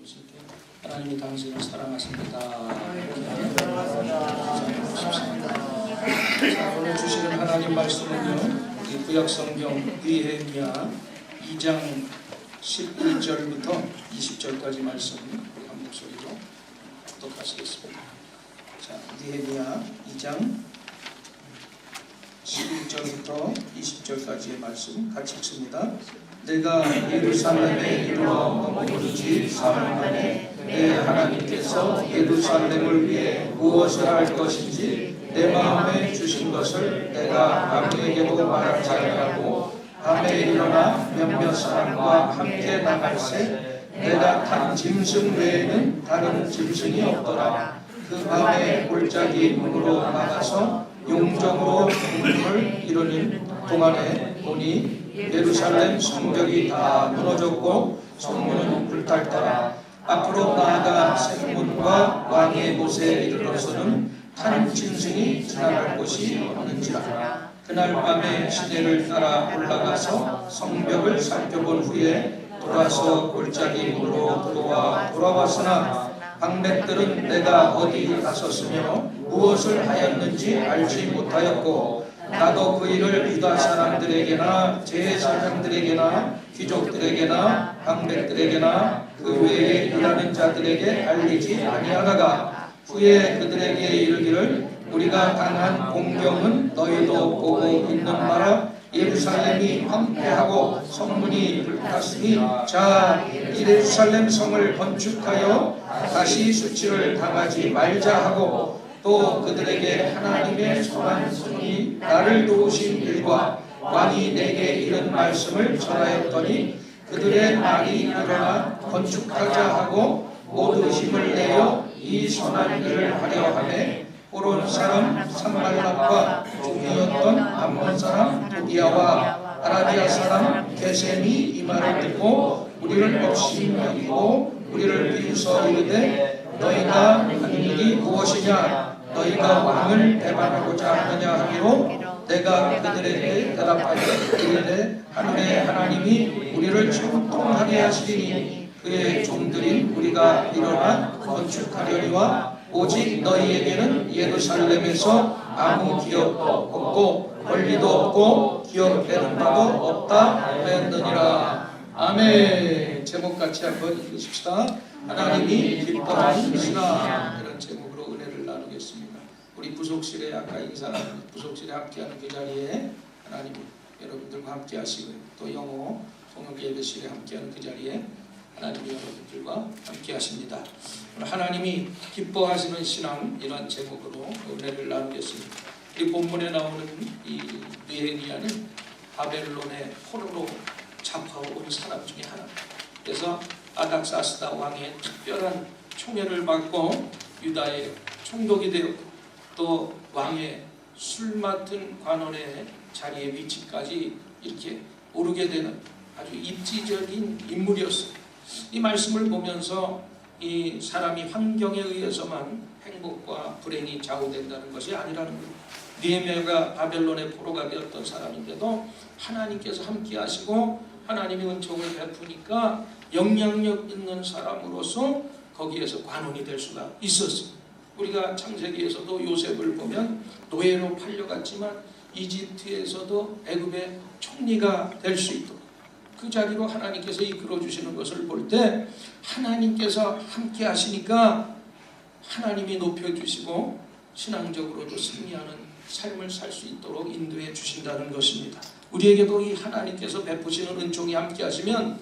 주실게. 하나님이 당신을 사랑하십니다. 오늘 주시는 하나님 말씀은요, 이 구약성경 느헤미야 2장 11절부터 20절까지 말씀 한 목소리로 독독하시겠습니다. 자, 느헤미야 2장 11절부터 20절까지의 말씀 같이 읽습니다. 내가 예루살렘에 이르러 머무르지 사흘 만에 내 하나님께서 예루살렘을 위해 무엇을 할 것인지 내 마음에 주신 것을 내가 아무에게도 말하지 아니하고 밤에 일어나 몇몇 사람과 함께 나갈새 내가 탄 짐승 외에는 다른 짐승이 없더라. 그 밤에 골짜기 문으로 나가서 용정으로 문을 이루는 동안에 보니 예루살렘 성벽이 다 무너졌고 성문은 불탔더라. 앞으로 나아가 생문과 왕의 곳에 이르러서는 탄 짐승이 지나갈 곳이 없는지라. 그날 밤에 시내를 따라 올라가서 성벽을 살펴본 후에 돌아서 골짜기 문으로 돌아왔으나 방백들은 내가 어디 갔었으며 무엇을 하였는지 알지 못하였고 나도 그 일을 유다 사람들에게나 제사장들에게나 귀족들에게나 방백들에게나 그 외에 일하는 자들에게 알리지 아니하다가 후에 그들에게 이르기를 우리가 당한 공경은 너희도 보고 있는 바라. 예루살렘이 황폐하고 성문이 불탔으니 자 예루살렘 성을 건축하여 다시 수치를 당하지 말자 하고 또 그들에게 하나님의 선한 손이 나를 도우신 일과 왕이 내게 이런 말씀을 전하였더니 그들의 말이 일어나 건축하자 하고 모두 힘을 내어 이 선한 일을 하려 하매 호론 사람 산발락과 종이었던 암몬 사람 도비아와 아라비아 사람 게셈이 이 말을 듣고 우리를 없이 여기고 우리를 비웃어 이르되 너희가 하는 일이 무엇이냐 너희가 왕을 배반하고자 하느냐 하기로 내가 그들에게 대답하여 이르되 하늘의 하나님이 우리를 형통하게 하시리니 그의 종들인 우리가 일어나 건축하려니와 오직 너희에게는 예루살렘에서 아무 기업도 없고 권리도 없고 기업되는 바도 없다 하였느니라. 아멘. 제목 같이 한번 읽으십시다. 하나님이 기뻐하시니라. 이런 제목으로 은혜를 나누겠습니다. 우리 부속실에 아까 인사하는 부속실에 함께하는 그 자리에 하나님 여러분들과 함께하시고 또 영어 통역 예배실에 함께하는 그 자리에 하나님이 여러분들과 함께하십니다. 하나님이 기뻐하시는 신앙 이런 제목으로 은혜를 나누겠습니다. 이 본문에 나오는 이 느헤미야는 바벨론의 포로로 잡혀온 사람 중에 하나. 그래서 아닥사스다 왕의 특별한 총애를 받고 유다의 총독이 되었고 또 왕의 술 맡은 관원의 자리의 위치까지 이렇게 오르게 되는 아주 입지적인 인물이었습니다. 이 말씀을 보면서 이 사람이 환경에 의해서만 행복과 불행이 좌우된다는 것이 아니라는 겁니다. 느헤미야가 바벨론의 포로가 되었던 사람인데도 하나님께서 함께 하시고 하나님이 은총을 베푸니까 영향력 있는 사람으로서 거기에서 관원이 될 수가 있었습니다. 우리가 창세기에서도 요셉을 보면 노예로 팔려갔지만 이집트에서도 애굽의 총리가 될 수 있도록 그 자리로 하나님께서 이끌어 주시는 것을 볼 때 하나님께서 함께 하시니까 하나님이 높여주시고 신앙적으로도 승리하는 삶을 살 수 있도록 인도해 주신다는 것입니다. 우리에게도 이 하나님께서 베푸시는 은총이 함께 하시면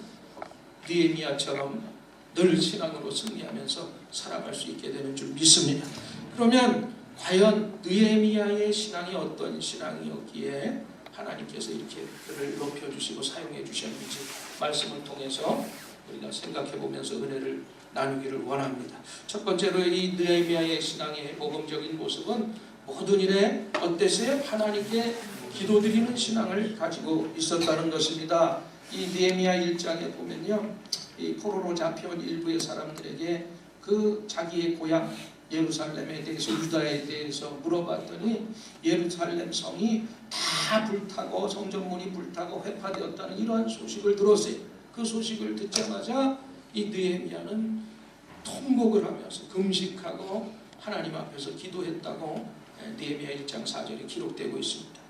느헤미야처럼 늘 신앙으로 승리하면서 살아갈 수 있게 되는 줄 믿습니다. 그러면 과연 느헤미야의 신앙이 어떤 신앙이었기에 하나님께서 이렇게 그를 높여주시고 사용해 주셨는지 말씀을 통해서 우리가 생각해 보면서 은혜를 나누기를 원합니다. 첫 번째로 이 느헤미야의 신앙의 모범적인 모습은 모든 일에 어땠어요? 하나님께 기도드리는 신앙을 가지고 있었다는 것입니다. 이 느헤미야 1장에 보면요, 이 포로로 잡혀온 일부의 사람들에게 그 자기의 고향 예루살렘에 대해서 유다에 대해서 물어봤더니 예루살렘 성이 다 불타고 성전문이 불타고 회파되었다는 이러한 소식을 들었어요. 그 소식을 듣자마자 이 느헤미야는 통곡을 하면서 금식하고 하나님 앞에서 기도했다고 느헤미야 1장 4절에 기록되고 있습니다.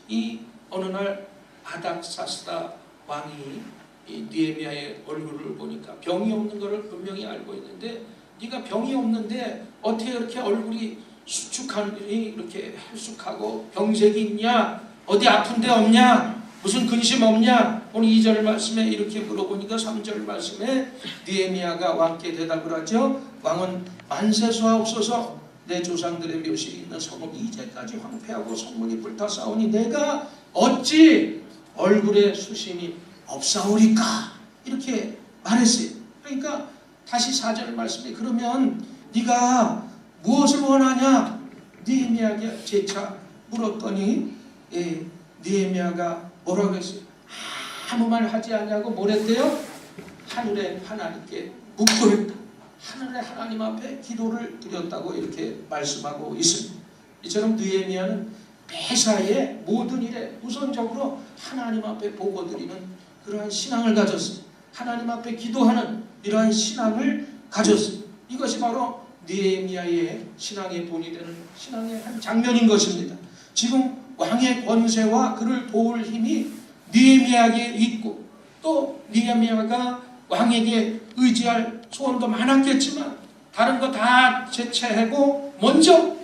이 어느 날 아닥사스다 왕이 이 느헤미야의 얼굴을 보니까 병이 없는 것을 분명히 알고 있는데, 네가 병이 없는데 어떻게 이렇게 얼굴이 수축하니 이렇게 헬쑥하고 병색이 있냐? 어디 아픈 데 없냐? 무슨 근심 없냐? 오늘 2절 말씀에 이렇게 물어보니까 3절 말씀에 느헤미야가 왕께 대답을 하죠. 왕은 만세수하옵소서, 내 조상들의 묘실이 있는 성읍이 이제까지 황폐하고 성문이 불타사오니 내가 어찌 얼굴에 수심이 없사오리까? 이렇게 말했어요. 그러니까 다시 4절 말씀에 그러면 네가 무엇을 원하냐? 느헤미야에게 재차 물었더니 느헤미야가 뭐라고 했어요? 아무 말 하지 않냐고 뭐랬대요? 하늘의 하나님께 묵도했다. 하늘의 하나님 앞에 기도를 드렸다고 이렇게 말씀하고 있습니다. 이처럼 느헤미야는 매사에 모든 일에 우선적으로 하나님 앞에 보고드리는 그러한 신앙을 가졌어요. 하나님 앞에 기도하는 이러한 신앙을 가졌어요. 이것이 바로 느헤미야의 신앙의 본이 되는 신앙의 한 장면인 것입니다. 지금 왕의 권세와 그를 도울 힘이 느헤미야에게 있고, 또 느헤미야가 왕에게 의지할 소원도 많았겠지만 다른 거 다 제쳐하고 먼저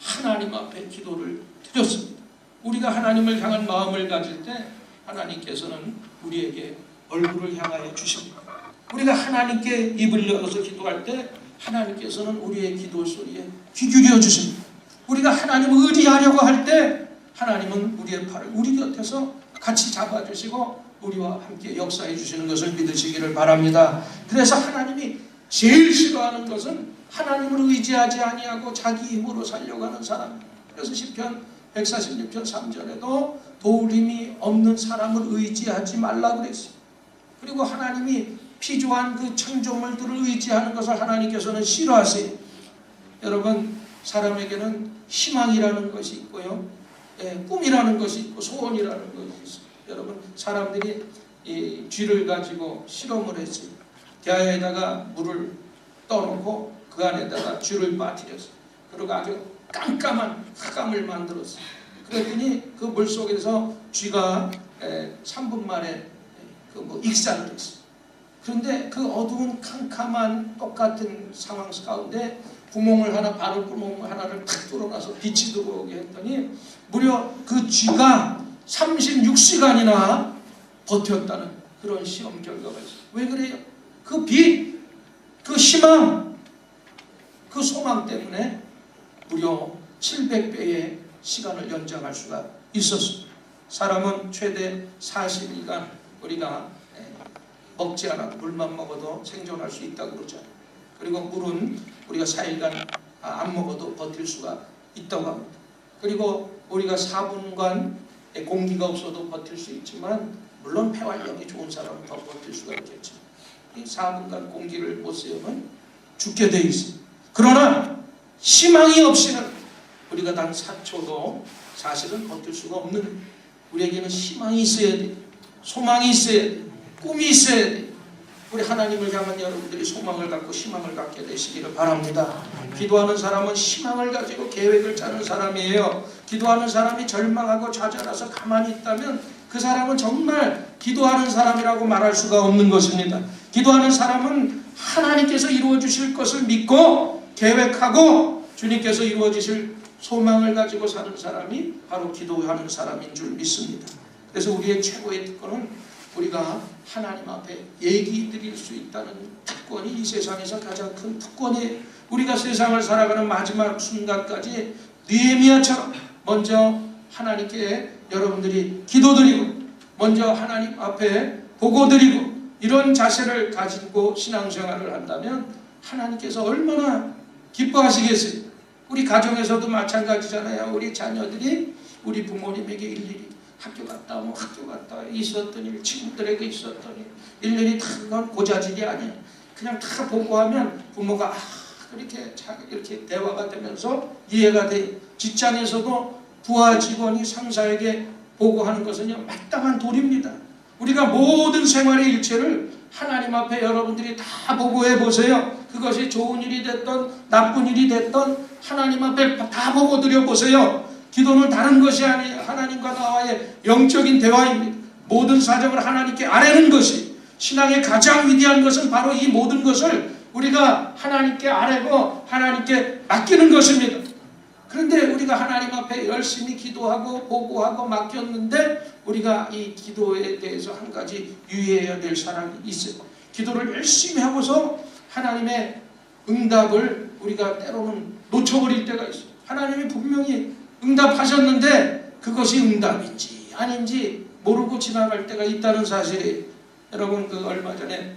하나님 앞에 기도를 드렸습니다. 우리가 하나님을 향한 마음을 가질 때 하나님께서는 우리에게 얼굴을 향하여 주십니다. 우리가 하나님께 입을 열어서 기도할 때 하나님께서는 우리의 기도 소리에 귀 기울여 주십니다. 우리가 하나님을 의지하려고 할 때 하나님은 우리의 팔을 우리 곁에서 같이 잡아주시고 우리와 함께 역사해 주시는 것을 믿으시기를 바랍니다. 그래서 하나님이 제일 싫어하는 것은 하나님을 의지하지 아니하고 자기 힘으로 살려고 하는 사람. 그래서 시편 146편 3절에도 도울 힘이 없는 사람을 의지하지 말라고 그랬어요. 그리고 하나님이 피조한 그 창조물들을 의지하는 것을 하나님께서는 싫어하세요. 여러분, 사람에게는 희망이라는 것이 있고요, 꿈이라는 것이 있고 소원이라는 것이 있어요. 여러분, 사람들이 이 쥐를 가지고 실험을 했어요. 대야에다가 물을 떠놓고 그 안에다가 쥐를 빠뜨렸어요. 그리고 아주 깜깜한 흑암을 만들었어요. 그랬더니 그 물속에서 쥐가 3분 만에 익사를 했어요. 그런데 그 어두운 캄캄한 똑같은 상황 가운데 구멍을 하나, 바로 구멍 하나를 탁 뚫어놔서 빛이 들어오게 했더니 무려 그 쥐가 36시간이나 버텼다는 그런 시험 결과가 있어요. 왜 그래요? 그 빛, 그 희망, 그 소망 때문에 무려 700배의 시간을 연장할 수가 있었습니다. 사람은 최대 40일간 우리가 먹지 않아도 물만 먹어도 생존할 수 있다고 그러잖아요. 그리고 물은 우리가 4일간 안 먹어도 버틸 수가 있다고 합니다. 그리고 우리가 4분간 공기가 없어도 버틸 수 있지만, 물론 폐활량이 좋은 사람은 더 버틸 수가 있겠죠. 이 4분간 공기를 못 쐬면 죽게 돼 있어요. 그러나 희망이 없이는 우리가 단 4초도 사실은 버틸 수가 없는, 우리에게는 희망이 있어야 돼, 소망이 있어야 돼, 꿈이 있어야 돼. 우리 하나님을 향한 여러분들이 소망을 갖고 희망을 갖게 되시기를 바랍니다. 기도하는 사람은 희망을 가지고 계획을 짜는 사람이에요. 기도하는 사람이 절망하고 좌절해서 가만히 있다면 그 사람은 정말 기도하는 사람이라고 말할 수가 없는 것입니다. 기도하는 사람은 하나님께서 이루어 주실 것을 믿고 계획하고 주님께서 이루어 주실 소망을 가지고 사는 사람이 바로 기도하는 사람인 줄 믿습니다. 그래서 우리의 최고의 특권은 우리가 하나님 앞에 얘기 드릴 수 있다는 특권이 이 세상에서 가장 큰 특권이에요. 우리가 세상을 살아가는 마지막 순간까지 느헤미야처럼 먼저 하나님께 여러분들이 기도드리고 먼저 하나님 앞에 보고드리고 이런 자세를 가지고 신앙생활을 한다면 하나님께서 얼마나 기뻐하시겠어요. 우리 가정에서도 마찬가지잖아요. 우리 자녀들이 우리 부모님에게 일일이 학교 갔다 오면 학교 갔다 있었던 일, 친구들에게 있었던 일, 일일이 다 그건 고자질이 아니에요. 그냥 다 보고하면 부모가 이렇게 대화가 되면서 이해가 돼. 직장에서도 부하 직원이 상사에게 보고하는 것은 마땅한 도리입니다. 우리가 모든 생활의 일체를 하나님 앞에 여러분들이 다 보고해 보세요. 그것이 좋은 일이 됐던 나쁜 일이 됐던 하나님 앞에 다 보고 드려보세요. 기도는 다른 것이 아니에요. 하나님과 나와의 영적인 대화입니다. 모든 사정을 하나님께 아뢰는 것이, 신앙의 가장 위대한 것은 바로 이 모든 것을 우리가 하나님께 아뢰고 하나님께 맡기는 것입니다. 그런데 우리가 하나님 앞에 열심히 기도하고 보고하고 맡겼는데 우리가 이 기도에 대해서 한 가지 유의해야 될 사람이 있어요. 기도를 열심히 하고서 하나님의 응답을 우리가 때로는 놓쳐버릴 때가 있어요. 하나님이 분명히 응답하셨는데 그것이 응답인지 아닌지 모르고 지나갈 때가 있다는 사실이에요. 여러분, 그 얼마 전에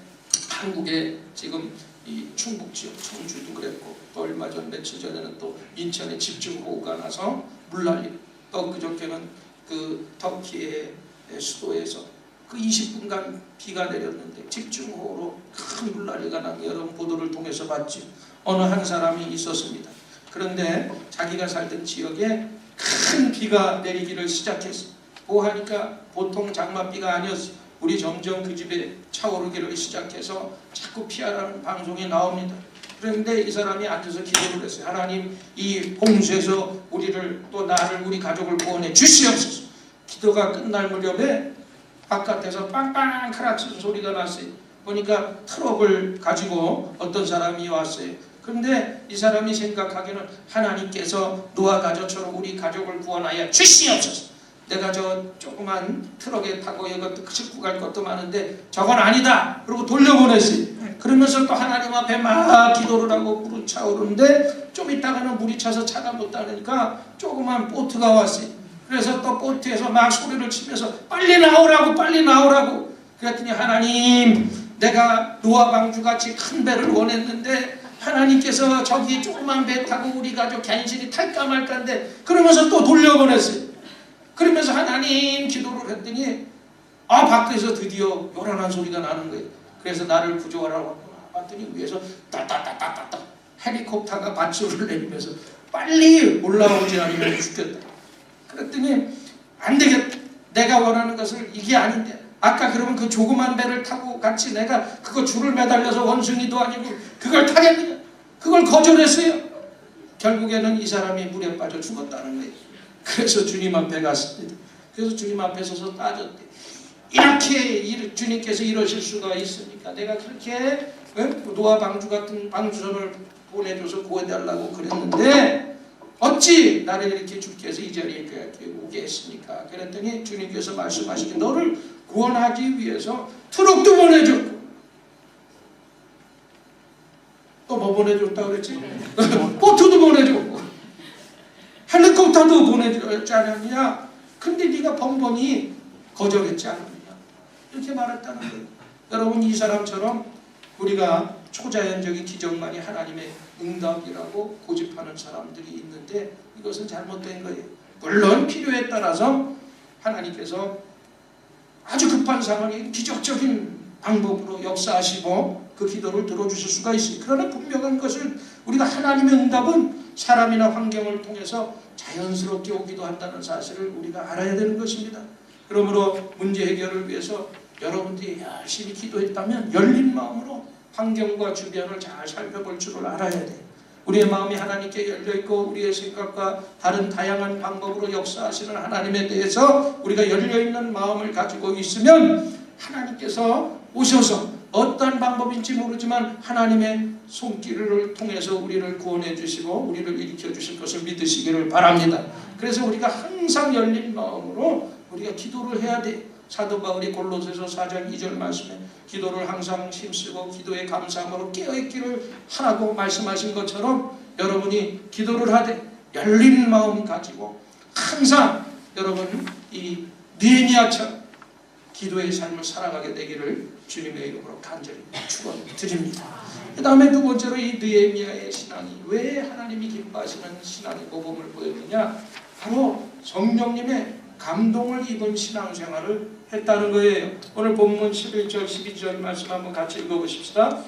한국에 지금 이 충북 지역 청주도 그랬고, 또 얼마 전 며칠 전에는 또 인천에 집중호우가 나서 물난리, 또 그저께는 그 터키의 수도에서 그 20분간 비가 내렸는데 집중호우로 큰 물난리가 난 여러분 보도를 통해서 봤죠. 어느 한 사람이 있었습니다. 그런데 자기가 살던 지역에 큰 비가 내리기를 시작했어요. 하니까 보통 장맛비가 아니었어요. 우리 점점 그 집에 차오르기를 시작해서 자꾸 피하라는 방송이 나옵니다. 그런데 이 사람이 앉아서 기도를 했어요. 하나님, 이 홍수에서 우리를 또 나를 우리 가족을 구원해 주시옵소서. 기도가 끝날 무렵에 바깥에서 빵빵 크락치는 소리가 났어요. 보니까 트럭을 가지고 어떤 사람이 왔어요. 그런데 이 사람이 생각하기는 하나님께서 노아 가족처럼 우리 가족을 구원하여 주시옵소서. 내가 저 조그만 트럭에 타고 이것도 싣고 갈 것도 많은데 저건 아니다. 그리고 돌려보냈어요. 그러면서 또 하나님 앞에 막 기도를 하고 물은 차오르는데 좀 있다가는 물이 차서 차가 못 다니까 조그만 보트가 왔어요. 그래서 또 보트에서 막 소리를 치면서 빨리 나오라고 빨리 나오라고. 그랬더니 하나님, 내가 노아 방주같이 큰 배를 원했는데 하나님께서 저기 조그만 배 타고 우리 가족 간신히 탈까 말까인데, 그러면서 또 돌려보냈어요. 그러면서 하나님 기도를 했더니 밖에서 드디어 요란한 소리가 나는 거예요. 그래서 나를 구조하라고 봤더니 위에서 따따따따따 헬리콥터가 밧줄을 내리면서 빨리 올라오지 않으면 죽겠다. 그랬더니 안 되겠다. 내가 원하는 것을 이게 아닌데, 아까 그러면 그 조그만 배를 타고 같이 내가 그거 줄을 매달려서 원숭이도 아니고 그걸 타겠느냐. 그걸 거절했어요. 결국에는 이 사람이 물에 빠져 죽었다는 거예요. 그래서 주님 앞에 갔습니다. 그래서 주님 앞에 서서 따졌대. 이렇게 주님께서 이러실 수가 있습니까? 내가 그렇게 노아 방주 같은 방주선을 보내줘서 구해달라고 그랬는데 어찌 나를 이렇게 죽게 해서 이 자리에 오게 했습니까? 그랬더니 주님께서 말씀하시기, 너를 구원하기 위해서 트럭도 보내줬고, 또 뭐 보내줬다고 그랬지? 보트도 보내줬고 헬리콥터도 보내줬지 않았느냐? 근데 네가 번번이 거절했지 않느냐? 이렇게 말했다는 거예요. 여러분, 이 사람처럼 우리가 초자연적인 기적만이 하나님의 응답이라고 고집하는 사람들이 있는데 이것은 잘못된 거예요. 물론 필요에 따라서 하나님께서 아주 급한 상황에 기적적인 방법으로 역사하시고 그 기도를 들어주실 수가 있어요. 그러나 분명한 것을 우리가 하나님의 응답은 사람이나 환경을 통해서 자연스럽게 오기도 한다는 사실을 우리가 알아야 되는 것입니다. 그러므로 문제 해결을 위해서 여러분들이 열심히 기도했다면 열린 마음으로 환경과 주변을 잘 살펴볼 줄을 알아야 돼요. 우리의 마음이 하나님께 열려있고 우리의 생각과 다른 다양한 방법으로 역사하시는 하나님에 대해서 우리가 열려있는 마음을 가지고 있으면 하나님께서 오셔서 어떤 방법인지 모르지만 하나님의 손길을 통해서 우리를 구원해 주시고 우리를 일으켜 주실 것을 믿으시기를 바랍니다. 그래서 우리가 항상 열린 마음으로 우리가 기도를 해야 돼. 사도 바울이 골로새서 4장 2절 말씀에 기도를 항상 힘쓰고 기도에 감사함으로 깨어있기를 하라고 말씀하신 것처럼 여러분이 기도를 하되 열린 마음 가지고 항상 여러분 이 느헤미야처럼 기도의 삶을 살아가게 되기를 주님의 이름으로 간절히 축원드립니다. 그 다음에 두 번째로 이 느헤미야의 신앙이 왜 하나님이 기뻐하시는 신앙의 모범을 보였느냐, 바로 성령님의 감동을 입은 신앙생활을 했다는 거예요. 오늘 본문 11절 12절 말씀 한번 같이 읽어보십시다.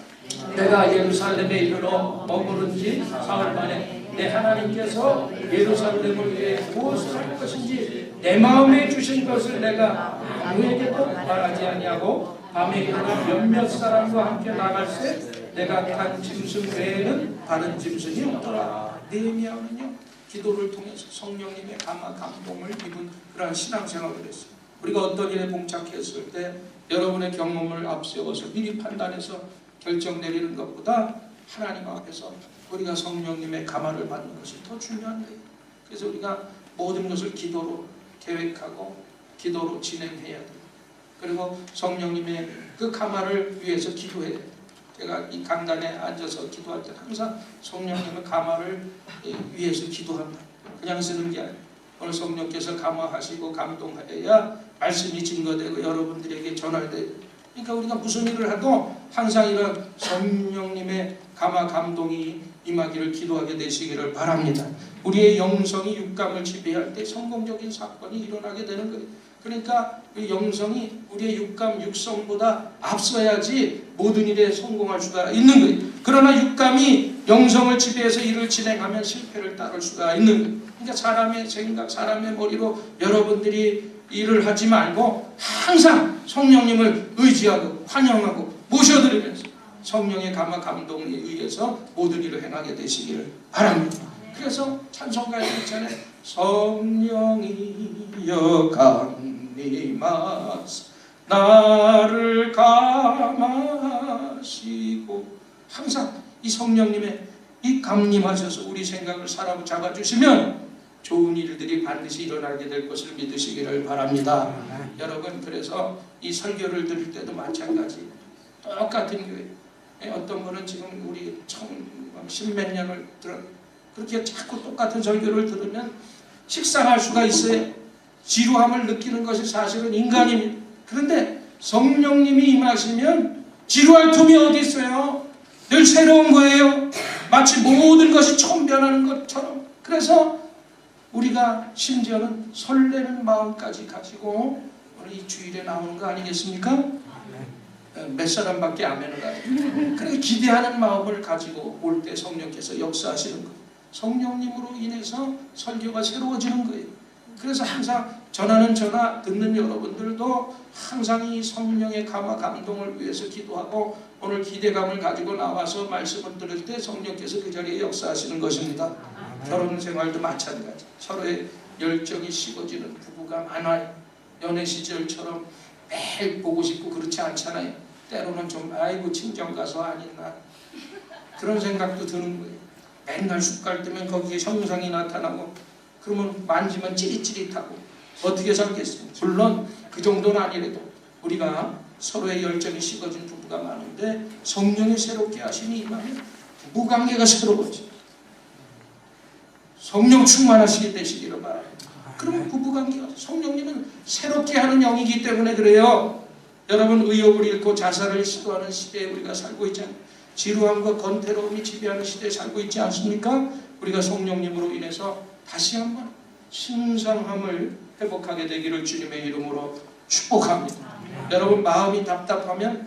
내가 예루살렘에 이르러 머무른 지 사흘 만에 내 하나님께서 예루살렘을 위해 무엇을 할 것인지 내 마음에 주신 것을 내가 아무에게도 말하지 아니하고 밤에 일어나 몇몇 사람과 함께 나갈새 내가 탄 짐승 외에는 다른 짐승이 없더라. 느헤미야는요 기도를 통해서 성령님의 감화 감동을 입은 그러한 신앙생활을 했어요. 우리가 어떤 일에 봉착했을 때 여러분의 경험을 앞세워서 미리 판단해서 결정 내리는 것보다 하나님 앞에서 우리가 성령님의 감화를 받는 것이 더 중요한 거예요. 그래서 우리가 모든 것을 기도로 계획하고 기도로 진행해야 돼요. 그리고 성령님의 그 감화를 위해서 기도해야 돼요. 제가 이 강단에 앉아서 기도할 때 항상 성령님의 감화를 위해서 기도한다. 그냥 쓰는 게 아니에요. 오늘 성령께서 감화하시고 감동하여야 말씀이 증거되고 여러분들에게 전달돼요. 그러니까 우리가 무슨 일을 해도 항상 이런 성령님의 감화 감동이 임하기를 기도하게 되시기를 바랍니다. 우리의 영성이 육감을 지배할 때 성공적인 사건이 일어나게 되는 거예요. 그러니까 그 영성이 우리의 육감, 육성보다 앞서야지 모든 일에 성공할 수가 있는 거예요. 그러나 육감이 영성을 지배해서 일을 진행하면 실패를 따를 수가 있는 거예요. 그러니까 사람의 생각, 사람의 머리로 여러분들이 일을 하지 말고 항상 성령님을 의지하고 환영하고 모셔드리면서 성령의 감화 감동에 의해서 모든 일을 행하게 되시기를 바랍니다. 그래서 찬송가에 있잖아요. 성령이여 감리마사 나를 감하시고 항상 이 성령님의 이 감림하셔서 우리 생각을 사로잡아 주시면 좋은 일들이 반드시 일어나게 될 것을 믿으시기를 바랍니다. 여러분 그래서 이 설교를 들을 때도 마찬가지 똑같은 교회 어떤 분은 지금 우리 십몇 년을 들어 그렇게 자꾸 똑같은 설교를 들으면 식상할 수가 있어요. 지루함을 느끼는 것이 사실은 인간입니다. 그런데 성령님이 임하시면 지루할 틈이 어디 있어요? 늘 새로운 거예요. 마치 모든 것이 처음 변하는 것처럼. 그래서 우리가 심지어는 설레는 마음까지 가지고 오늘 이 주일에 나오는 거 아니겠습니까? 몇 사람밖에 아멘을 안 해요. 그래서 기대하는 마음을 가지고 올 때 성령께서 역사하시는 거예요. 성령님으로 인해서 설교가 새로워지는 거예요. 그래서 항상 전하는 전하 듣는 여러분들도 항상 이 성령의 감화 감동을 위해서 기도하고 오늘 기대감을 가지고 나와서 말씀을 들을 때 성령께서 그 자리에 역사하시는 것입니다. 결혼 생활도 마찬가지. 서로의 열정이 식어지는 부부가 많아요. 연애 시절처럼 매일 보고 싶고 그렇지 않잖아요. 때로는 좀 아이고 친정 가서 안 있나 그런 생각도 드는 거예요. 맨날 숟갈 뜨면 거기에 형상이 나타나고 그러면 만지면 찌릿찌릿하고 어떻게 살겠어요? 물론 그 정도는 아니래도 우리가 서로의 열정이 식어진 부부가 많은데 성령이 새롭게 하시니 임하면 부부관계가 새로워져. 성령 충만하시게 되시기를 바랍니다. 그러면 부부관계가 성령님은 새롭게 하는 영이기 때문에 그래요. 여러분 의욕을 잃고 자살을 시도하는 시대에 우리가 살고 있잖아요. 지루함과 건태로움이 지배하는 시대에 살고 있지 않습니까? 우리가 성령님으로 인해서 다시 한번 신성함을 회복하게 되기를 주님의 이름으로 축복합니다. 여러분 마음이 답답하면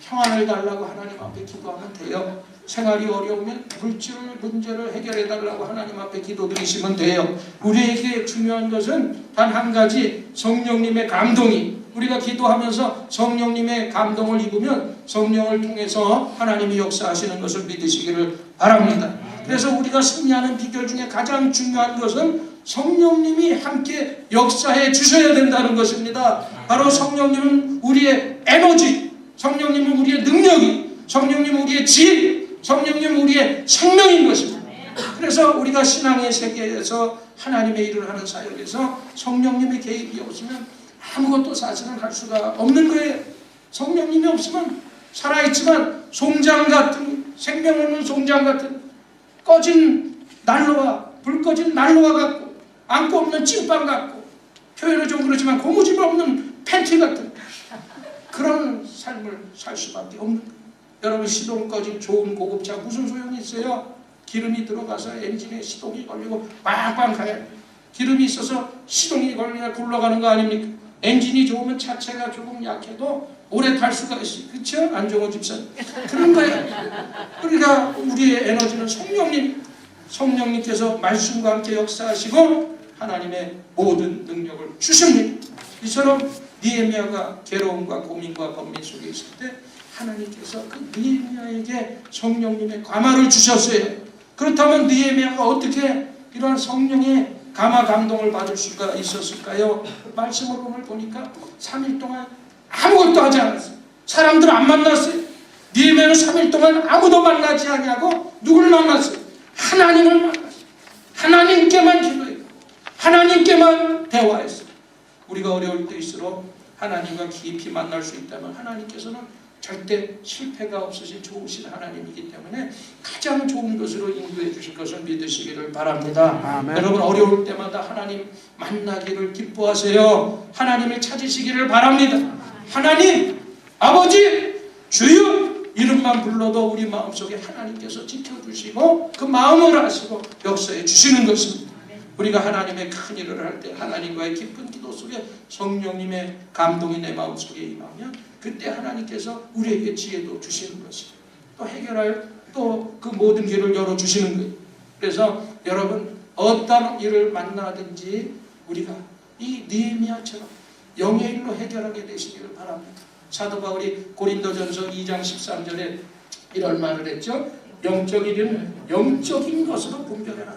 평안을 달라고 하나님 앞에 기도하면 돼요. 생활이 어려우면 물질 문제를 해결해 달라고 하나님 앞에 기도드리시면 돼요. 우리에게 중요한 것은 단 한 가지 성령님의 감동이 우리가 기도하면서 성령님의 감동을 입으면 성령을 통해서 하나님이 역사하시는 것을 믿으시기를 바랍니다. 그래서 우리가 승리하는 비결 중에 가장 중요한 것은 성령님이 함께 역사해 주셔야 된다는 것입니다. 바로 성령님은 우리의 에너지, 성령님은 우리의 능력이, 성령님은 우리의 질, 성령님은 우리의 생명인 것입니다. 그래서 우리가 신앙의 세계에서 하나님의 일을 하는 사역에서 성령님의 개입이 없으면 아무것도 사실은 할 수가 없는 거예요. 성령님이 없으면 살아있지만 송장 같은 생명 없는 송장 같은 꺼진 난로와 불 꺼진 난로와 같고 안고 없는 찐빵 같고 표현은 좀 그렇지만 고무줄 없는 팬티 같은 그런 삶을 살 수밖에 없는 거예요. 여러분 시동 꺼진 좋은 고급차 무슨 소용이 있어요? 기름이 들어가서 엔진에 시동이 걸리고 빵빵 가야 돼요. 기름이 있어서 시동이 걸리냐 굴러가는 거 아닙니까? 엔진이 좋으면 차체가 조금 약해도 오래 탈 수가 있어요. 그렇죠? 안정호 집사님. 그런 거예요. 그러니까 우리의 에너지는 성령님께서 말씀과 함께 역사하시고 하나님의 모든 능력을 주십니다. 이처럼 느헤미야가 괴로움과 고민과 번민 속에 있을 때 하나님께서 그 느헤미야에게 성령님의 감화를 주셨어요. 그렇다면 느헤미야가 어떻게 이러한 성령의 감화 감동을 받을 수가 있었을까요? 말씀을 오늘 보니까 3일 동안 아무것도 하지 않았어요. 사람들 안 만났어요. 느헤미야는 3일 동안 아무도 만나지 않냐고 누구를 만났어요? 하나님을 만났어요. 하나님께만 기도했고 하나님께만 대화했어요. 우리가 어려울 때일수록 하나님과 깊이 만날 수 있다면 하나님께서는 절대 실패가 없으신 좋으신 하나님이기 때문에 가장 좋은 것으로 인도해 주실 것을 믿으시기를 바랍니다. 아멘. 여러분 어려울 때마다 하나님 만나기를 기뻐하세요. 하나님을 찾으시기를 바랍니다. 하나님 아버지 주여 이름만 불러도 우리 마음속에 하나님께서 지켜주시고 그 마음을 아시고 역사해 주시는 것입니다. 우리가 하나님의 큰 일을 할 때 하나님과의 깊은 기도 속에 성령님의 감동이 내 마음속에 임하면 그때 하나님께서 우리에게 지혜도 주시는 것이고 또 해결할 또 그 모든 길을 열어주시는 거예요. 그래서 여러분 어떤 일을 만나든지 우리가 이 느헤미야처럼 영의 일로 해결하게 되시기를 바랍니다. 사도 바울이 고린도전서 2장 13절에 이런 말을 했죠. 영적인 일은 영적인 것으로 분별해라.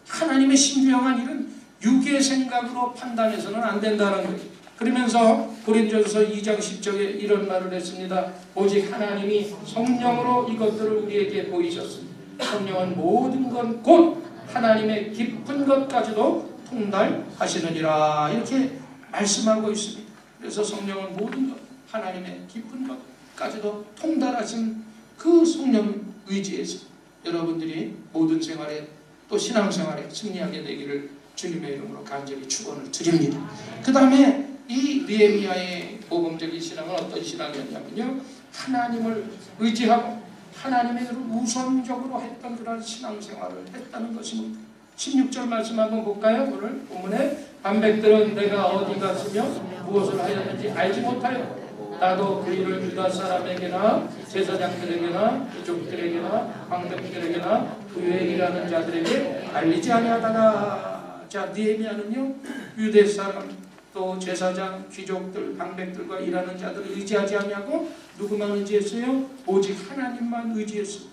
하나님의 신비한 일은 육의 생각으로 판단해서는 안 된다는 거예요. 그러면서 고린도전서 2장 10절에 이런 말을 했습니다. 오직 하나님이 성령으로 이것들을 우리에게 보이셨습니다. 성령은 모든 것 곧 하나님의 깊은 것까지도 통달하시느니라 이렇게 말씀하고 있습니다. 그래서 성령은 모든 것 하나님의 깊은 것까지도 통달하신 그 성령 의지에서 여러분들이 모든 생활에 또 신앙생활에 승리하게 되기를 주님의 이름으로 간절히 축원을 드립니다. 그 다음에 이 느헤미야의 모범적인 신앙은 어떤 신앙이었냐면요, 하나님을 의지하고 하나님의 일을 우선적으로 했던 그런 신앙생활을 했다는 것입니다. 16절 말씀 한번 볼까요? 오늘 본문에 반백들은 내가 어디 갔으며 무엇을 하였는지 알지 못하여 나도 그 일을 유다 사람에게나 제사장들에게나 귀족들에게나 방백들에게나 그의 일하는 자들에게 알리지 아니하다가. 자, 느헤미야는요 유대 사람 또 제사장 귀족들 방백들과 일하는 자들을 의지하지 아니하고 누구만 의지했어요? 오직 하나님만 의지했어요.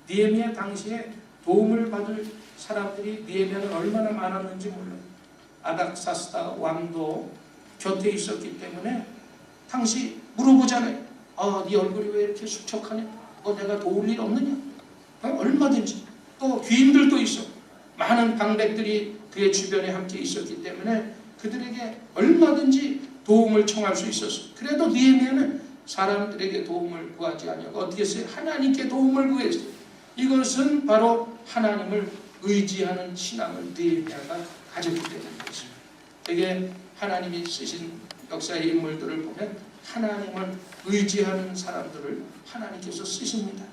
느헤미야 당시에 도움을 받을 사람들이 느헤미야는 얼마나 많았는지 몰라요. 아닥사스다 왕도 곁에 있었기 때문에 당시 물어보잖아요. 네 얼굴이 왜 이렇게 수척하냐? 내가 도울 일 없느냐? 얼마든지. 또 귀인들도 있어. 많은 방백들이 그의 주변에 함께 있었기 때문에 그들에게 얼마든지 도움을 청할 수 있었어요. 그래도 느헤미야는 사람들에게 도움을 구하지 아니하고 어떻게 했어요? 하나님께 도움을 구했어요. 이것은 바로 하나님을 의지하는 신앙을 느헤미야가 가졌기 때문인 것입니다. 되게 하나님이 쓰신 역사의 인물들을 보면 하나님을 의지하는 사람들을 하나님께서 쓰십니다.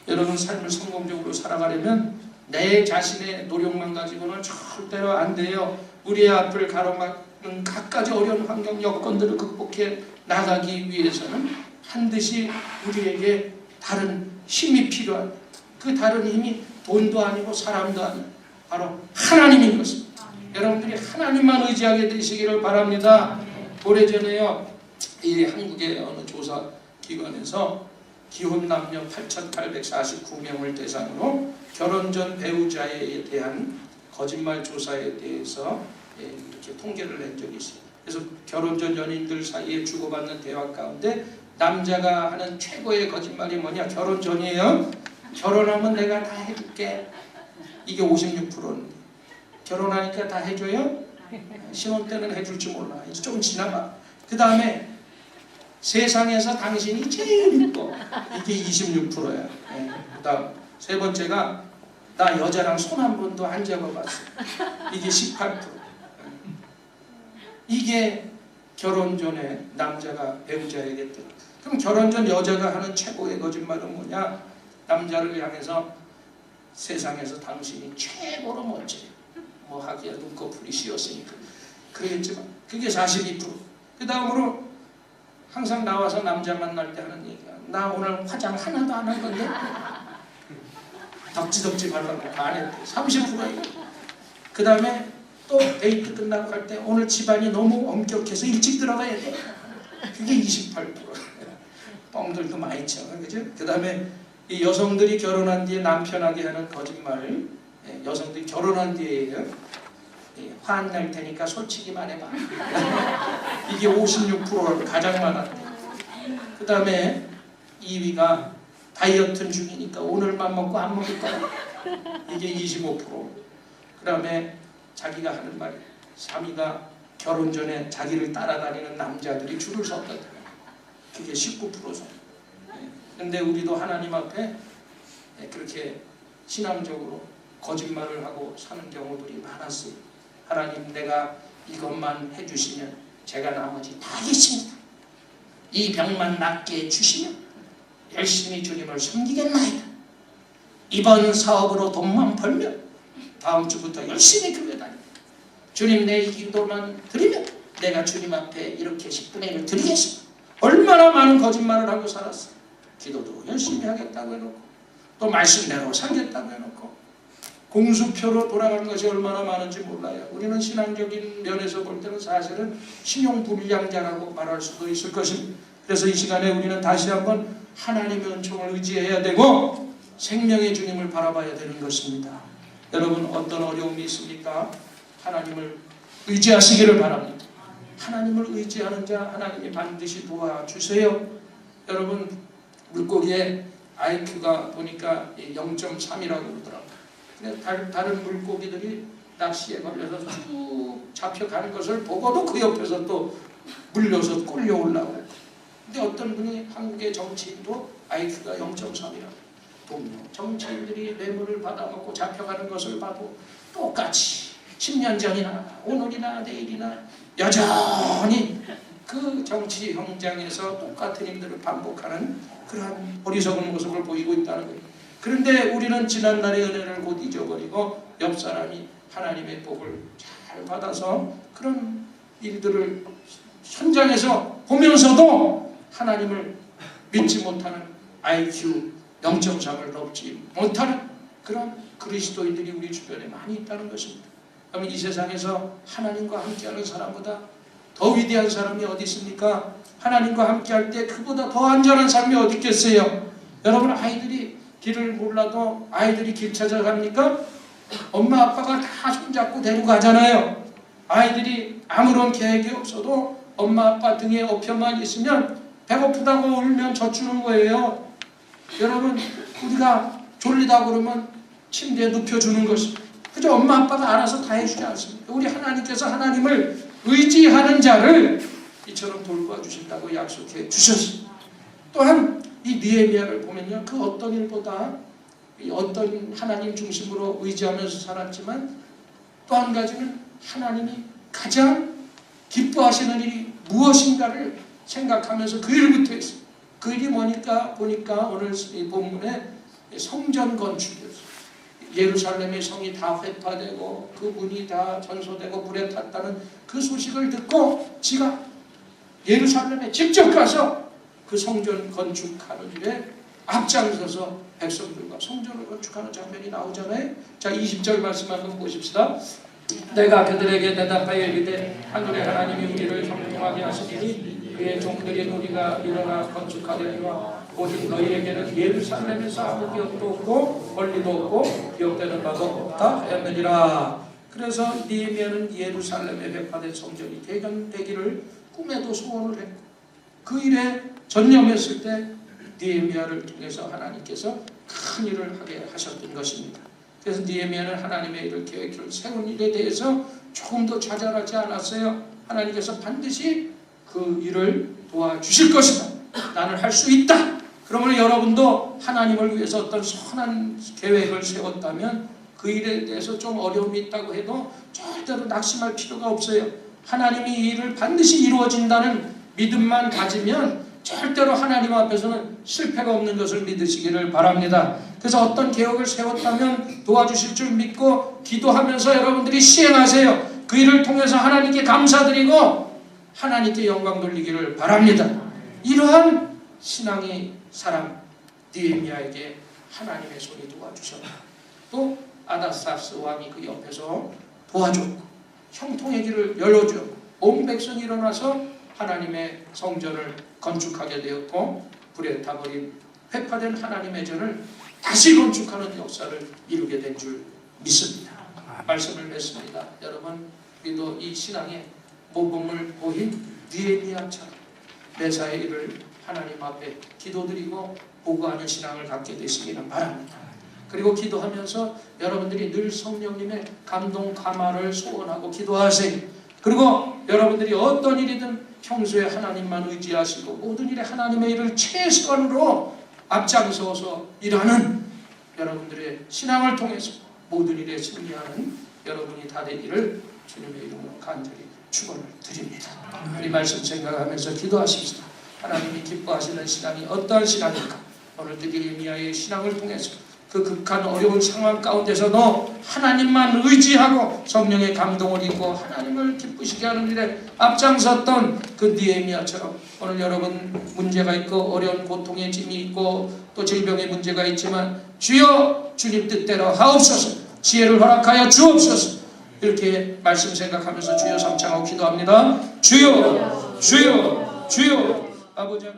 여러분 삶을 성공적으로 살아가려면 내 자신의 노력만 가지고는 절대로 안 돼요. 우리의 앞을 가로막는 갖가지 어려운 환경 여건들을 극복해 나가기 위해서는 반드시 우리에게 다른 힘이 필요합니다. 그 다른 힘이 돈도 아니고 사람도 아니고 바로 하나님인 것입니다. 여러분들이 하나님만 의지하게 되시기를 바랍니다. 오래전에요 이 한국의 어느 조사 기관에서 기혼 남녀 8,849명을 대상으로 결혼 전 배우자에 대한 거짓말 조사에 대해서 이렇게 통계를 낸 적이 있어요. 그래서 결혼 전 연인들 사이에 주고받는 대화 가운데 남자가 하는 최고의 거짓말이 뭐냐? 결혼 전이에요. 결혼하면 내가 다 해줄게. 이게 56%인데 결혼하니까 다 해줘요? 신혼 때는 해줄지 몰라. 이제 좀 지나가. 그 다음에 세상에서 당신이 제일 이뻐. 이게 26%야. 그 다음 세 번째가 나 여자랑 손 한 번도 안 잡아봤어. 이게 18%. 이게 결혼 전에 남자가 배우자에게 들어. 그럼 결혼 전 여자가 하는 최고의 거짓말은 뭐냐? 남자를 향해서 세상에서 당신이 최고로 멋져요. 뭐 하기야 눈꺼풀이 씌었으니까 그러겠지만 그게 42%. 그 다음으로 항상 나와서 남자 만날 때 하는 얘기야. 나 오늘 화장 하나도 안 한 건데 덕지덕지 발라놓고 안 했대. 30%예요. 그 다음에 또 데이트 끝나고 갈 때 오늘 집안이 너무 엄격해서 일찍 들어가야 돼. 그게 28%. 뻥들도 많이 쳐. 그죠? 그 다음에 이 여성들이 결혼한 뒤에 남편에게 하는 거짓말. 여성들이 결혼한 뒤에요. 화날 테니까 솔직히 말해봐. 이게 56%로 가장 많았대. 그 다음에 2위가 다이어트 중이니까 오늘만 먹고 안 먹을 거야. 이게 25%. 그 다음에 자기가 하는 말 3위가 결혼 전에 자기를 따라다니는 남자들이 줄을 섰다. 그게 19%죠. 그런데 우리도 하나님 앞에 그렇게 신앙적으로 거짓말을 하고 사는 경우들이 많았어요. 하나님, 내가 이것만 해주시면 제가 나머지 다 하겠습니다. 이 병만 낫게 해주시면 열심히 주님을 섬기겠나이다. 이번 사업으로 돈만 벌면 다음 주부터 열심히 교회 다닙니다. 주님, 내 이 기도만 드리면 내가 주님 앞에 이렇게 10분의 1을 드리겠습니다. 얼마나 많은 거짓말을 하고 살았어요. 기도도 열심히 하겠다고 해놓고 또 말씀대로 살겠다고 해놓고 공수표로 돌아가는 것이 얼마나 많은지 몰라요. 우리는 신앙적인 면에서 볼 때는 사실은 신용불량자라고 말할 수도 있을 것입니다. 그래서 이 시간에 우리는 다시 한번 하나님의 은총을 의지해야 되고 생명의 주님을 바라봐야 되는 것입니다. 여러분, 어떤 어려움이 있습니까? 하나님을 의지하시기를 바랍니다. 하나님을 의지하는 자 하나님이 반드시 도와주세요. 여러분, 물고기의 IQ가 보니까 0.3이라고 그러더라고요. 근데 다른 물고기들이 낚시에 걸려서 쭉 잡혀가는 것을 보고도 그 옆에서 또 물려서 꼴려 올라오고. 근데 어떤 분이 한국의 정치인도 IQ가 0.3이라고. 정치인들이 뇌물을 받아먹고 잡혀가는 것을 봐도 똑같이 10년 전이나 오늘이나 내일이나 여전히 그 정치 현장에서 똑같은 일들을 반복하는 그러한 어리석은 모습을 보이고 있다는 거예요. 그런데 우리는 지난날의 은혜를 곧 잊어버리고 옆 사람이 하나님의 복을 잘 받아서 그런 일들을 현장에서 보면서도 하나님을 믿지 못하는 IQ 0.3을 넘지 못하는 그런 그리스도인들이 우리 주변에 많이 있다는 것입니다. 그럼 이 세상에서 하나님과 함께하는 사람보다 더 위대한 사람이 어디 있습니까? 하나님과 함께할 때 그보다 더 안전한 삶이 어디 있겠어요? 여러분, 아이들이 길을 몰라도 아이들이 길 찾아갑니까? 엄마 아빠가 다 손잡고 데려가잖아요. 아이들이 아무런 계획이 없어도 엄마 아빠 등에 업혀만 있으면 배고프다고 울면 젖주는 거예요. 여러분, 우리가 졸리다고 그러면 침대에 눕혀주는 것입니다. 그저 엄마 아빠가 알아서 다 해주지 않습니까? 우리 하나님께서 하나님을 의지하는 자를 이처럼 돌봐주신다고 약속해 주셨습니다. 또한 이 느헤미야를 보면요, 그 어떤 일보다 어떤 하나님 중심으로 의지하면서 살았지만 또 한 가지는 하나님이 가장 기뻐하시는 일이 무엇인가를 생각하면서 그 일부터 했어요. 그 일이 뭐니까 보니까 오늘 이 본문에 성전 건축이었어요. 예루살렘의 성이 다 회파되고 그 문이 다 전소되고 불에 탔다는 그 소식을 듣고 지가 예루살렘에 직접 가서 그 성전 건축하는 일에 앞장서서 백성들과 성전을 건축하는 장면이 나오잖아요. 자, 20절 말씀 한번 보십시다. 내가 그들에게 대답하여 이르되 하늘의 하나님이 우리를 형통하게 하시니 그의 종들인 우리가 일어나 건축하려니와 오직 너희에게는 예루살렘에서 아무 기업도 없고 권리도 없고 기업되는 바도 없다 하였느니라. 그래서 느헤미야는 예루살렘에 회파된 성전이 대견되기를 꿈에도 소원을 했고 그 일에 전념했을 때 느헤미야를 통해서 하나님께서 큰 일을 하게 하셨던 것입니다. 그래서 느헤미야는 하나님의 일을 계획을 세운 일에 대해서 조금도 좌절하지 않았어요. 하나님께서 반드시 그 일을 도와주실 것이다. 나는 할 수 있다. 그러면 여러분도 하나님을 위해서 어떤 선한 계획을 세웠다면 그 일에 대해서 좀 어려움이 있다고 해도 절대로 낙심할 필요가 없어요. 하나님이 이 일을 반드시 이루어진다는 믿음만 가지면 절대로 하나님 앞에서는 실패가 없는 것을 믿으시기를 바랍니다. 그래서 어떤 계획을 세웠다면 도와주실 줄 믿고 기도하면서 여러분들이 시행하세요. 그 일을 통해서 하나님께 감사드리고 하나님께 영광 돌리기를 바랍니다. 이러한 신앙의 사람 느헤미야에게 하나님의 손이 도와주셨다. 또 아닥사스 왕이 그 옆에서 도와줬고 형통의 길을 열어주었고 온 백성이 일어나서 하나님의 성전을 건축하게 되었고 불에 타버린 회파된 하나님의 전을 다시 건축하는 역사를 이루게 된 줄 믿습니다. 말씀을 맺습니다. 여러분, 우리도 이 신앙의 모범을 보인 느헤미야처럼 매사의 일을 하나님 앞에 기도드리고 보고하는 신앙을 갖게 되시기를 바랍니다. 그리고 기도하면서 여러분들이 늘 성령님의 감동 감화를 소원하고 기도하세요. 그리고 여러분들이 어떤 일이든 평소에 하나님만 의지하시고 모든 일에 하나님의 일을 최선으로 앞장서서 일하는 여러분들의 신앙을 통해서 모든 일에 승리하는 여러분이 다 되기를 주님의 이름으로 간절히 축원을 드립니다. 이 말씀 생각하면서 기도하십시다. 하나님이 기뻐하시는 신앙이 어떠한 신앙일까? 오늘 느헤미야의 신앙을 통해서 그 극한 어려운 상황 가운데서도 하나님만 의지하고 성령의 감동을 입고 하나님을 기쁘시게 하는 일에 앞장섰던 그 느헤미야처럼 오늘 여러분 문제가 있고 어려운 고통의 짐이 있고 또 질병의 문제가 있지만 주여 주님 뜻대로 하옵소서, 지혜를 허락하여 주옵소서, 이렇게 말씀 생각하면서 주여 삼창하고 기도합니다. 주여 주여 주여 아버지